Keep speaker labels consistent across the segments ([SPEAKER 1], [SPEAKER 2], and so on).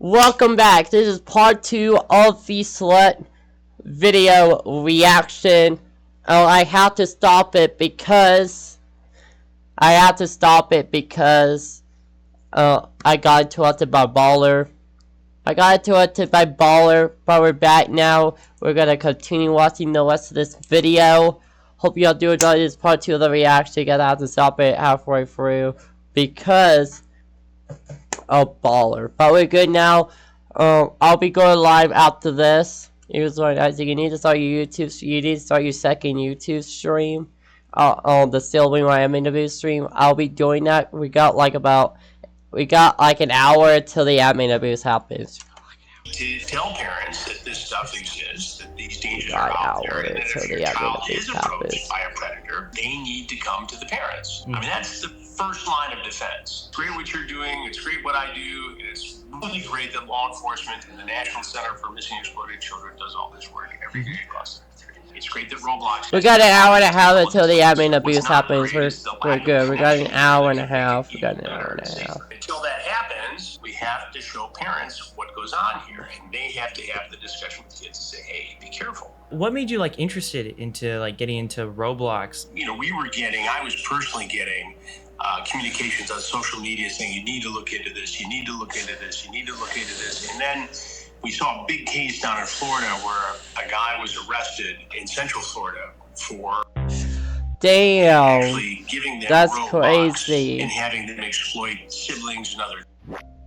[SPEAKER 1] Welcome back. This is part 2 of the SCHLEP video reaction. I have to stop it because I got interrupted by Baller. But we're back now. We're gonna continue watching the rest of this video. Hope y'all do enjoy this part 2 of the reaction. Gonna have to stop it halfway through because Baller. But we're good now. I'll be going live after this. You need to start your YouTube. You need to start your second YouTube stream. The Silver Miami interview stream. I'll be doing that. We got like an hour until the admin abuse happens.
[SPEAKER 2] To tell parents that this stuff exists, that these dangers are out there, and that if your child is approached by a predator, they need to come to the parents. I mean, that's the first line of defense. It's great what you're doing. It's great what I do. It's really great that law enforcement and the National Center for Missing and Exploited Children does all this work every day across the country. It's great that Roblox.
[SPEAKER 1] We got an hour and a half until the admin abuse happens. We're good. We got an hour and a half.
[SPEAKER 2] Until that happens, we have to show parents what goes on here, and they have to have the discussion with kids and say, "Hey, be careful."
[SPEAKER 3] What made you interested into getting into Roblox?
[SPEAKER 2] You know, I was personally getting communications on social media saying, "You need to look into this. You need to look into this. You need to look into this," and then we saw a big case down in Florida where a guy was arrested in Central Florida for actually giving them
[SPEAKER 1] that's
[SPEAKER 2] Roblox
[SPEAKER 1] crazy
[SPEAKER 2] and having them exploit siblings and other.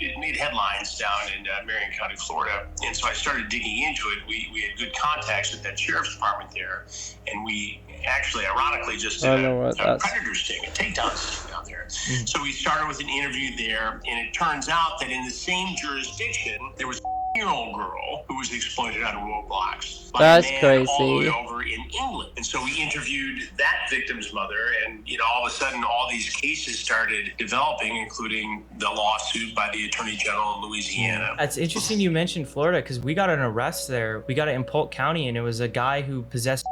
[SPEAKER 2] It made headlines down in Marion County, Florida, and so I started digging into it. We had good contacts with that sheriff's department there, and we actually, ironically, just did a predator sting, a takedown sting down there. So we started with an interview there, and it turns out that in the same jurisdiction, there was a year-old girl who was exploited on Roblox by a man all the way over in England. And so we interviewed that victim's mother, and all of a sudden, all these cases started developing, including the lawsuit by the Attorney General in Louisiana.
[SPEAKER 3] That's interesting you mentioned Florida, because we got an arrest there. We got it in Polk County, and it was a guy who possessed.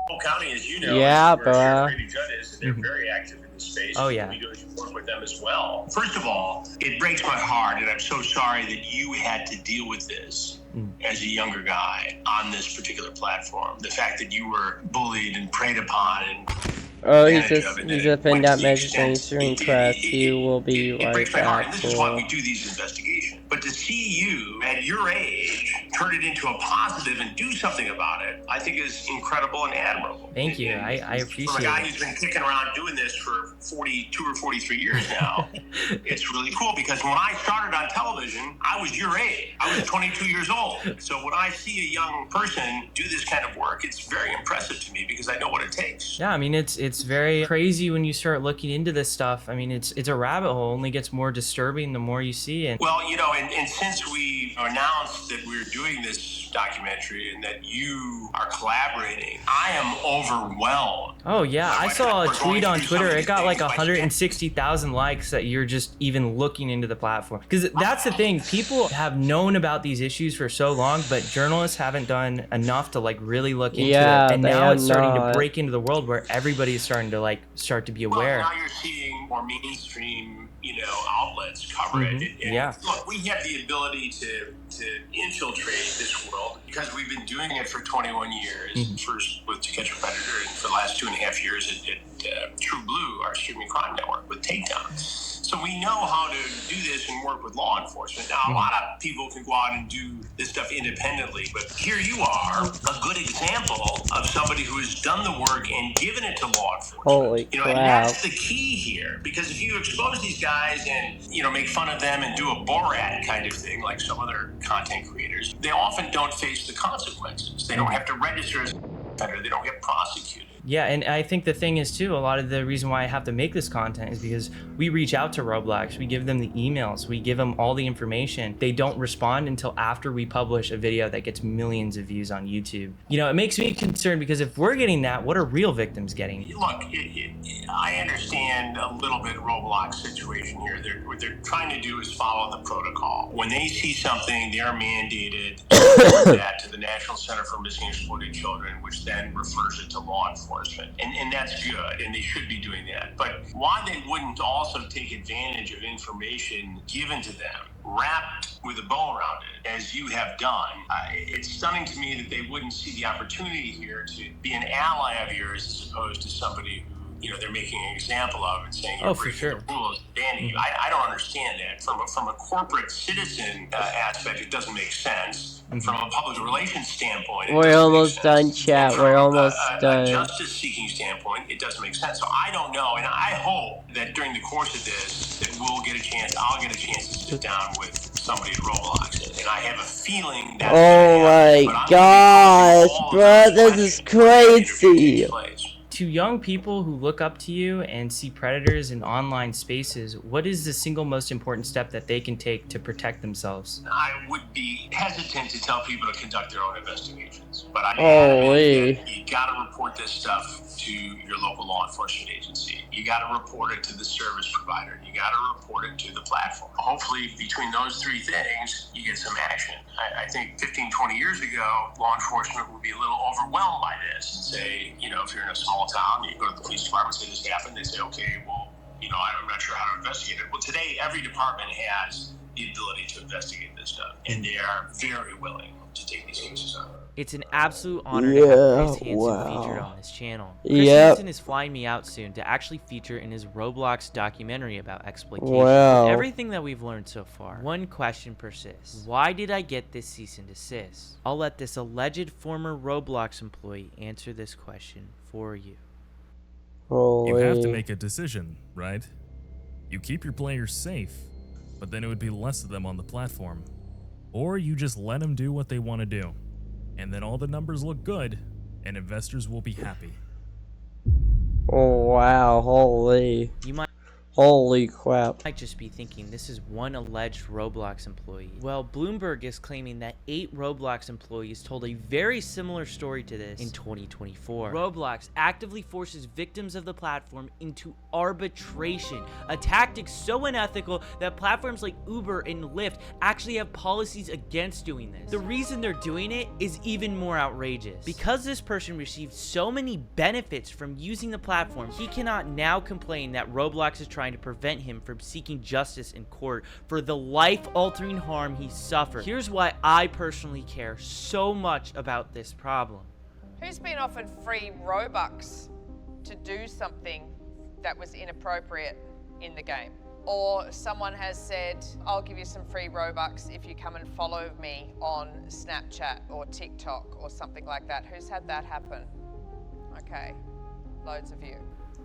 [SPEAKER 2] Polk County, as you know,
[SPEAKER 1] is
[SPEAKER 2] where Sheriff Brady Judd is, and they're very active in this space.
[SPEAKER 3] Oh, yeah.
[SPEAKER 2] We do work with them as well. First of all, it breaks my heart, and I'm so sorry that you had to deal with this as a younger guy on this particular platform. The fact that you were bullied and preyed upon and
[SPEAKER 1] he's just been that mainstream class. He will be right back.
[SPEAKER 2] And this is why we do these investigations. But to see you at your age turn it into a positive and do something about it, I think is incredible and admirable.
[SPEAKER 3] Thank you. I appreciate it.
[SPEAKER 2] From a guy who's been kicking around doing this for 42 or 43 years now, it's really cool because when I started on television, I was your age. I was 22 years old. So when I see a young person do this kind of work, it's very impressive to me because I know what it takes.
[SPEAKER 3] Yeah, I mean, it's very crazy when you start looking into this stuff. I mean, it's a rabbit hole. It only gets more disturbing the more you see it.
[SPEAKER 2] Well, and since we announced that we're doing this documentary and that you are collaborating, I am overwhelmed.
[SPEAKER 3] Oh yeah, I saw a tweet on Twitter. It got like 160,000 likes that you're just even looking into the platform. Because that's the thing, people have known about these issues for so long, but journalists haven't done enough to really look into it. And now it's starting to break into the world where everybody is starting to start to be aware.
[SPEAKER 2] Well, now you're seeing more mainstream outlets cover it. And look, we have the ability to infiltrate this world because we've been doing it for 21 years. First with To Catch a Predator, and for the last 2.5 years at True Blue, our streaming crime network, with Takedown. So we know how to do this and work with law enforcement. Now, a lot of people can go out and do this stuff independently, but here you are, a good example of somebody who has done the work and given it to law enforcement.
[SPEAKER 1] Holy crap.
[SPEAKER 2] And that's the key here, because if you expose these guys and, make fun of them and do a Borat kind of thing, like some other content creators, they often don't face the consequences. They don't have to register as a offender. They don't get prosecuted.
[SPEAKER 3] Yeah, and I think the thing is too, a lot of the reason why I have to make this content is because we reach out to Roblox, we give them the emails, we give them all the information. They don't respond until after we publish a video that gets millions of views on YouTube. It makes me concerned because if we're getting that, what are real victims getting?
[SPEAKER 2] Look, I understand a little bit Roblox situation here. What they're trying to do is follow the protocol. When they see something, they're mandated to report that to the National Center for Missing and Exploited Children, which then refers it to law enforcement. And that's good, and they should be doing that. But why they wouldn't also take advantage of information given to them wrapped with a bow around it, as you have done. It's stunning to me that they wouldn't see the opportunity here to be an ally of yours as opposed to somebody who, they're making an example of and saying you're breaking the rules, banning you. I don't understand that. From a corporate citizen aspect, it doesn't make sense. From a public relations standpoint,
[SPEAKER 1] we're almost done, chat. We're almost done.
[SPEAKER 2] A justice-seeking standpoint, it doesn't make sense. So I don't know, and I hope that during the course of this, that I'll get a chance to sit down with somebody at Roblox, and I have a feeling that's
[SPEAKER 1] oh my gosh, bro, this is crazy.
[SPEAKER 3] To young people who look up to you and see predators in online spaces, what is the single most important step that they can take to protect themselves?
[SPEAKER 2] I would be hesitant to tell people to conduct their own investigations, but I you gotta report this stuff to your local law enforcement agency. You gotta report it to the service provider. You gotta report it to the platform. Hopefully, between those three things, you get some action. I think 15, 20 years ago, law enforcement would be a little overwhelmed by this and say, if you're in a small town, you go to the police department, say this happened, they say, okay, well, I'm not sure how to investigate it. Well, today, every department has the ability to investigate this stuff, and they are very willing to take these cases on.
[SPEAKER 4] It's an absolute honor to have Chris Hansen featured on this channel. Chris Hansen is flying me out soon to actually feature in his Roblox documentary about exploitation. With everything that we've learned so far, one question persists. Why did I get this cease and desist? I'll let this alleged former Roblox employee answer this question for you.
[SPEAKER 5] You have to make a decision, right? You keep your players safe, but then it would be less of them on the platform. Or you just let them do what they want to do. And then all the numbers look good, and investors will be happy.
[SPEAKER 1] Oh wow, holy. Holy crap.
[SPEAKER 4] Might just be thinking this is one alleged Roblox employee. Well, Bloomberg is claiming that 8 Roblox employees told a very similar story to this in 2024. Roblox actively forces victims of the platform into arbitration, a tactic so unethical that platforms like Uber and Lyft actually have policies against doing this. The reason they're doing it is even more outrageous. Because this person received so many benefits from using the platform, he cannot now complain that Roblox is trying to prevent him from seeking justice in court for the life-altering harm he suffered. Here's why I personally care so much about this problem.
[SPEAKER 6] Who's been offered free Robux to do something that was inappropriate in the game? Or someone has said, I'll give you some free Robux if you come and follow me on Snapchat or TikTok or something like that. Who's had that happen? Okay, loads of you.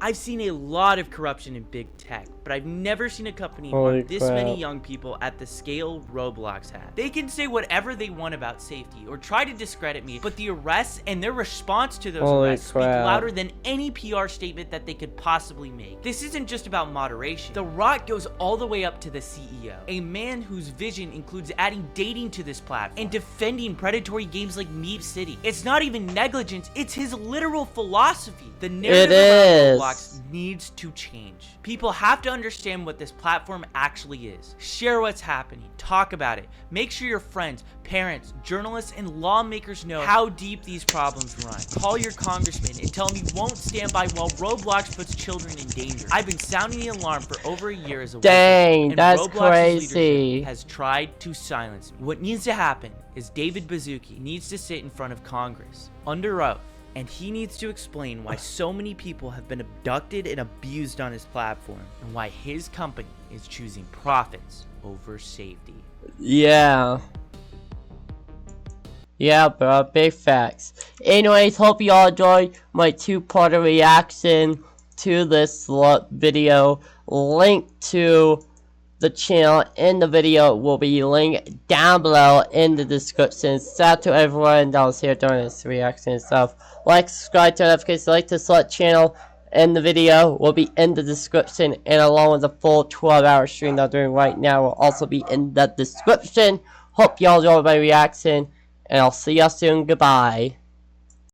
[SPEAKER 4] I've seen a lot of corruption in big tech, but I've never seen a company harm this many young people at the scale Roblox has. They can say whatever they want about safety or try to discredit me, but the arrests and their response to those arrests speak louder than any PR statement that they could possibly make. This isn't just about moderation. The rot goes all the way up to the CEO, a man whose vision includes adding dating to this platform and defending predatory games like Meep City. It's not even negligence, it's his literal philosophy. The narrative about Roblox needs to change. People have to understand what this platform actually is. Share what's happening. Talk about it. Make sure your friends, parents, journalists, and lawmakers know how deep these problems run. Call your congressman and tell him he won't stand by while Roblox puts children in danger. I've been sounding the alarm for over a year as a
[SPEAKER 1] Dang,
[SPEAKER 4] and
[SPEAKER 1] that's
[SPEAKER 4] Roblox's
[SPEAKER 1] crazy.
[SPEAKER 4] leadership has tried to silence me. What needs to happen is David Baszucki needs to sit in front of Congress under oath, and he needs to explain why so many people have been abducted and abused on his platform, and why his company is choosing profits over safety.
[SPEAKER 1] Yeah, bro, big facts. Anyways, hope you all enjoyed my two-part reaction to this video. Link to the channel in the video will be linked down below in the description. Shout out to everyone that was here during this reaction and stuff. Like, subscribe, turn notifications, like the SCHLEP channel, and the video will be in the description, and along with the full 12-hour stream that I'm doing right now will also be in the description. Hope y'all enjoyed my reaction, and I'll see y'all soon. Goodbye.